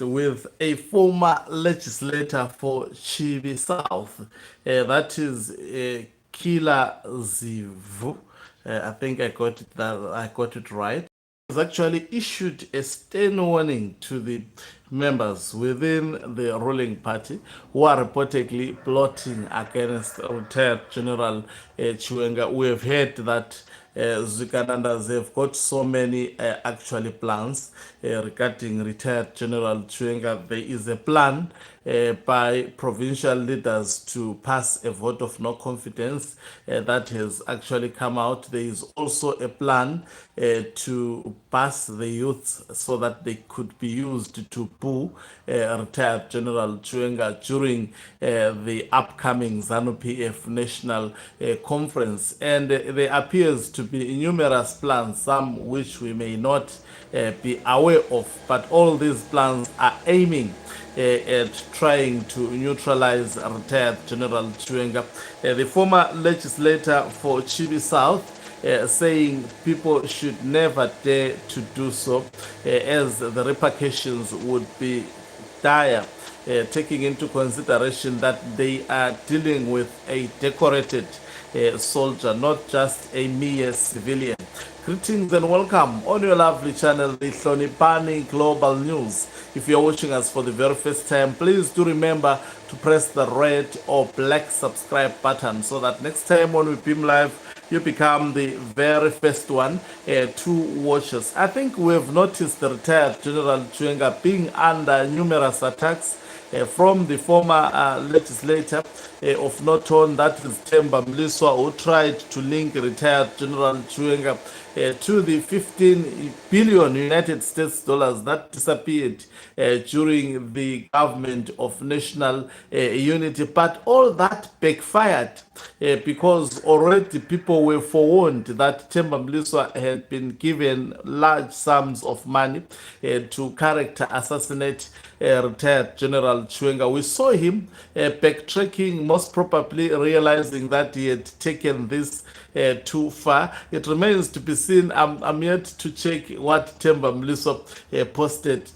with a former legislator for Chibi South. That is Kila Zivu. I think I got it right. Has actually issued a stern warning to the members within the ruling party who are reportedly plotting against retired General Chiwenga. We have heard that zviganandas have got so many actually plans regarding retired General Chiwenga. There is a plan by provincial leaders to pass a vote of no confidence that has actually come out. There is also a plan to pass the youths so that they could be used to boo retired General Chiwenga during the upcoming ZANU PF National Conference. And there appears to be numerous plans, some which we may not be aware of, but all these plans are aiming at trying to neutralize retired General Chiwenga. The former legislator for Chibi South saying people should never dare to do so, as the repercussions would be dire, taking into consideration that they are dealing with a decorated soldier, not just a mere civilian. Greetings and welcome on your lovely channel, the Hlonipani Global News. If you're watching us for the very first time, please do remember to press the red or black subscribe button so that next time when we beam live, you become the very first one to watch us. I think we've noticed the retired General Chiwenga being under numerous attacks from the former legislator of Norton, that is Themba Mliswa, who tried to link retired General Chiwenga to the 15 billion United States dollars that disappeared during the government of national unity. But all that backfired because already people were forewarned that Themba Mliswa had been given large sums of money to character assassinate retired General Chiwenga. We saw him backtracking, most probably realizing that he had taken this too far. It remains to be seen. I'm yet to check what Themba Mliswa posted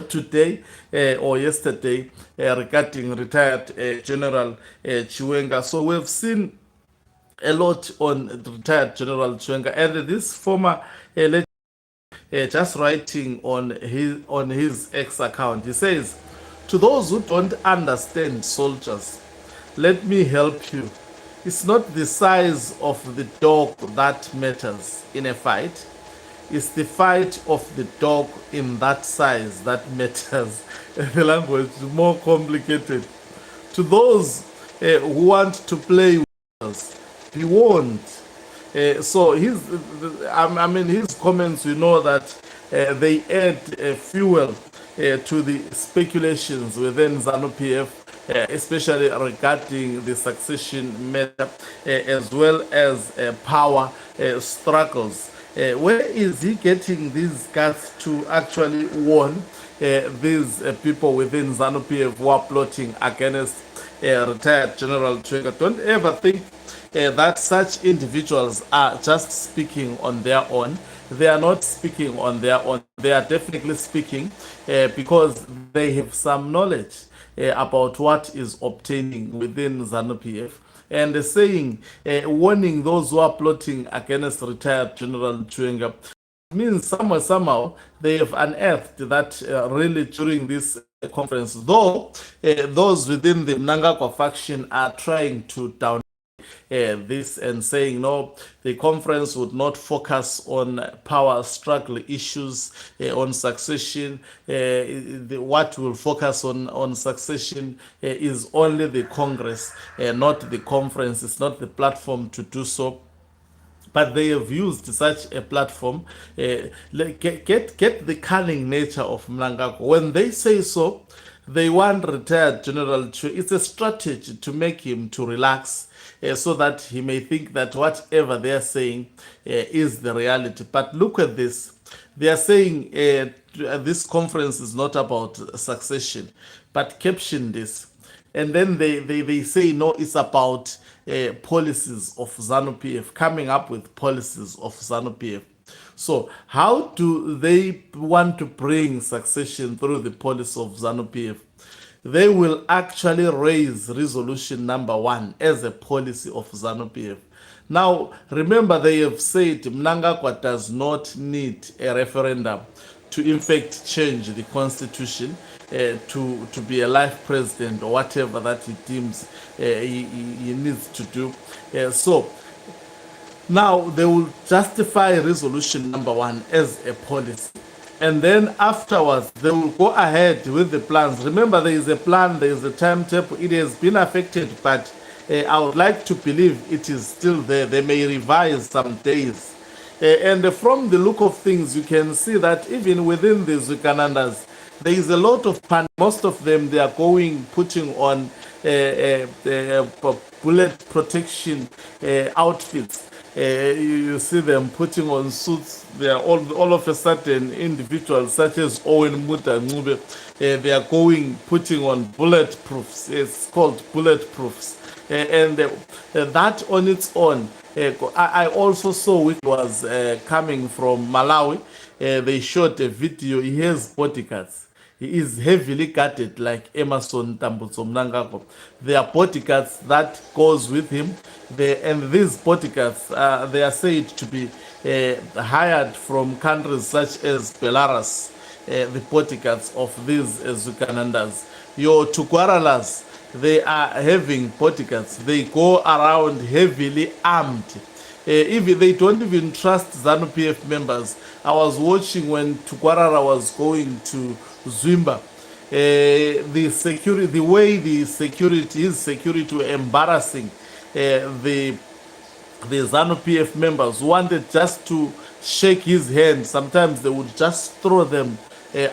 today or yesterday regarding retired General Chiwenga. So we've seen a lot on retired General Chiwenga, and this former just writing on his X account, he says, "To those who don't understand soldiers, let me help you. It's not the size of the dog that matters in a fight. It's the fight of the dog in that size that matters." The language is more complicated. To those who want to play with us, be warned. So his comments, we know that they add fuel to the speculations within ZANU PF, especially regarding the succession matter, as well as power struggles. Where is he getting these guts to actually warn these people within ZANU PF who are plotting against retired General Chiwenga? Don't ever think that such individuals are just speaking on their own. They are not speaking on their own. They are definitely speaking because they have some knowledge about what is obtaining within ZANU PF, and saying, warning those who are plotting against retired General Chiwenga. Means somehow they have unearthed that really during this conference, though those within the Mnangagwa faction are trying to down this and saying no, the conference would not focus on power struggle issues, on succession. What will focus on succession is only the Congress, not the conference. It's not the platform to do so. But they have used such a platform. Get the cunning nature of Mnangagwa. When they say so, they want retired General Chiwenga. It's a strategy to make him to relax, so that he may think that whatever they are saying is the reality. But look at this. They are saying this conference is not about succession, but caption this. And then they say, no, it's about policies of ZANU PF, coming up with policies of ZANU PF. So how do they want to bring succession through the policy of ZANU PF? They will actually raise resolution number 1 as a policy of ZANU PF. Now, remember, they have said Mnangagwa does not need a referendum to in fact change the constitution to be a life president or whatever that he deems he needs to do. So now they will justify resolution number 1 as a policy. And then afterwards, they will go ahead with the plans. Remember, there is a plan, there is a timetable. It has been affected, but I would like to believe it is still there. They may revise some days. And from the look of things, you can see that even within the zviganandas, there is a lot of pan. Most of them, they are putting on bullet protection outfits. You see them putting on suits. They are all of a sudden individuals such as Owen Muta Ngube. They are putting on bulletproofs. It's called bulletproofs. And that on its own, I also saw it was coming from Malawi. They shot a video. He has bodyguards. He is heavily guarded like Emerson Tambutso Mnangagwa. There are bodyguards that goes with him. And these bodyguards, they are said to be hired from countries such as Belarus, the bodyguards of these zviganandas. Your Tukwaralas, they are having bodyguards. They go around heavily armed. Even they don't even trust ZANU PF members. I was watching when Tukwarara was going to Zwimba. The security, the way his security were embarrassing. The ZANU PF members wanted just to shake his hand. Sometimes they would just throw them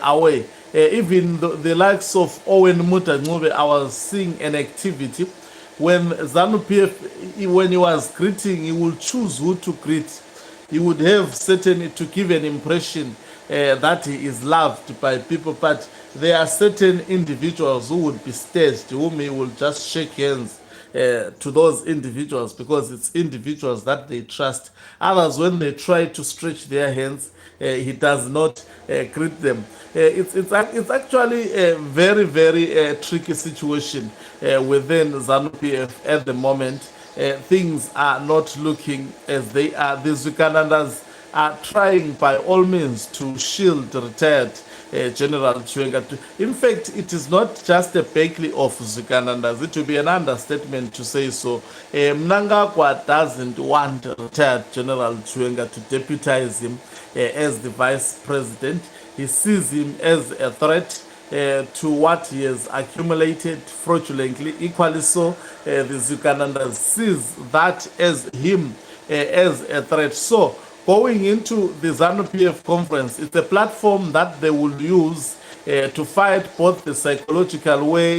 away. Even the likes of Owen Muta Ngube, I was seeing an activity when ZANU PF, when he was greeting, he would choose who to greet. He would have certain to give an impression that he is loved by people, but there are certain individuals who would be staged, whom he will just shake hands to those individuals because it's individuals that they trust. Others, when they try to stretch their hands, he does not greet them. It's actually a very, very tricky situation within ZANU PF at the moment. Things are not looking as they are. The zviganandas are trying by all means to shield retired General Chiwenga. In fact, it is not just a Berkeley of zviganandas. It will be an understatement to say so. Mnangagwa doesn't want retired General Chiwenga to deputize him as the vice president. He sees him as a threat to what he has accumulated fraudulently. Equally so, the zviganandas sees that as him as a threat. So, going into the ZANU PF conference, it's a platform that they will use to fight both the psychological war,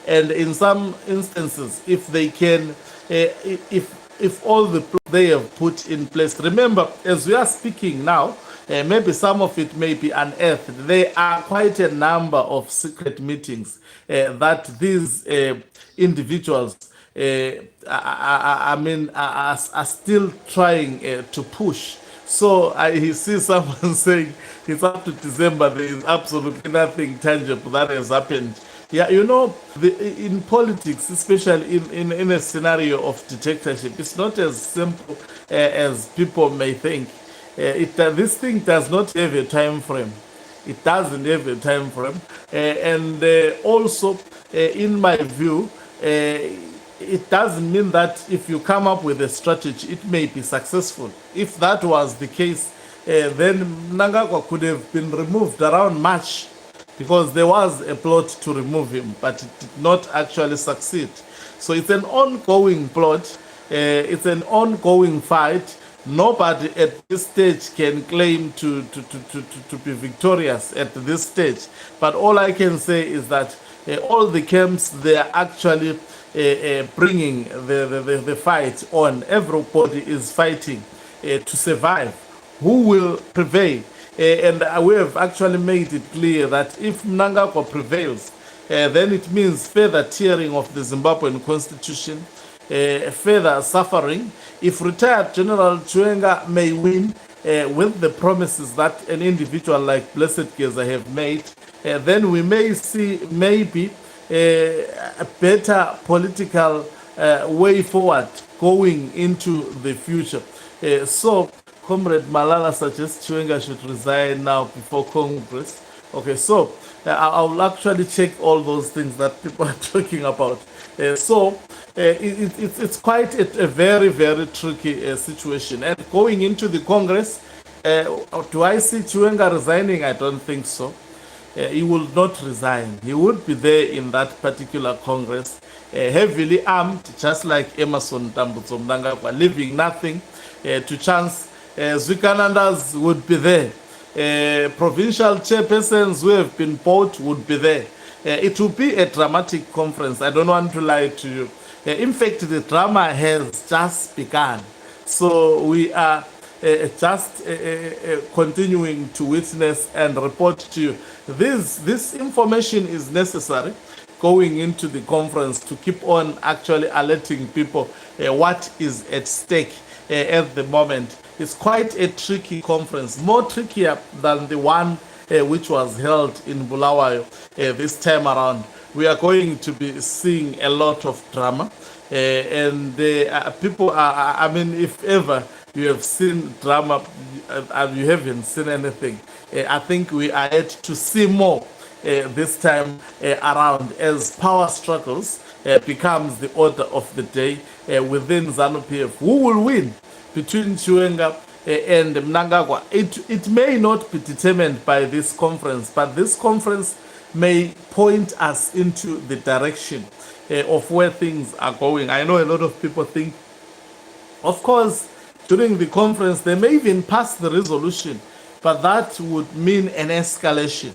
and in some instances, if they can, if all the they have put in place. Remember, as we are speaking now, maybe some of it may be unearthed. There are quite a number of secret meetings that these individuals are still trying to push. So I see someone saying it's up to December, there is absolutely nothing tangible that has happened. Yeah, you know, in politics, especially in a scenario of dictatorship, it's not as simple as people may think. This thing does not have a time frame. It doesn't have a time frame. And also, in my view, it doesn't mean that if you come up with a strategy, it may be successful. If that was the case, then Mnangagwa could have been removed around March, because there was a plot to remove him, but it did not actually succeed. So it's an ongoing plot. It's an ongoing fight. Nobody at this stage can claim to be victorious at this stage. But all I can say is that all the camps, they are actually bringing the fight on. Everybody is fighting to survive. Who will prevail? And we have actually made it clear that if Mnangagwa prevails, then it means further tearing of the Zimbabwean constitution. further suffering. If retired General Chiwenga may win with the promises that an individual like Blessed Geza have made, then we may see maybe a better political way forward going into the future. So, Comrade Malala suggests Chiwenga should resign now before Congress. Okay, so I will actually check all those things that people are talking about. It's quite a very, very tricky situation. And going into the Congress, do I see Chiwenga resigning? I don't think so. He will not resign. He would be there in that particular Congress, heavily armed, just like Emerson Tambutso Mnangagwa, leaving nothing to chance. Zviganandas would be there. Provincial chairpersons who have been bought would be there. It will be a dramatic conference. I don't want to lie to you. In fact, the drama has just begun. So we are just continuing to witness and report to you. This information is necessary going into the conference to keep on actually alerting people what is at stake at the moment. It's quite a tricky conference, more trickier than the one which was held in Bulawayo this time around. We are going to be seeing a lot of drama, and people are, I mean, if ever you have seen drama and you haven't seen anything, I think we are yet to see more this time around as power struggles becomes the order of the day within ZANU PF. Who will win between Chiwenga and Mnangagwa? It may not be determined by this conference, but this conference may point us into the direction of where things are going. I know a lot of people think, of course, during the conference, they may even pass the resolution, but that would mean an escalation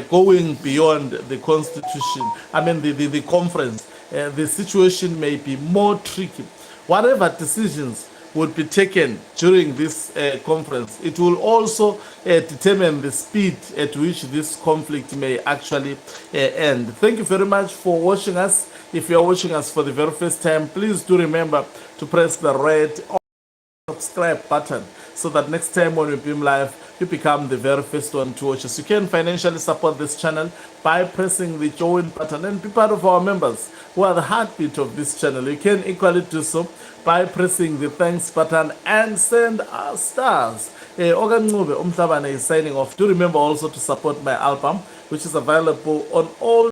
going beyond the constitution. I mean, the conference. The situation may be more tricky. Whatever decisions would be taken during this conference, it will also determine the speed at which this conflict may actually end. Thank you very much for watching us. If you are watching us for the very first time, please do remember to press the red subscribe button so that next time when we beam live, you become the very first one to watch us. You can financially support this channel by pressing the join button and be part of our members who are the heartbeat of this channel. You can equally do so by pressing the thanks button and send us stars. Ogancube Umhlabane is signing off. Do remember also to support my album, which is available on all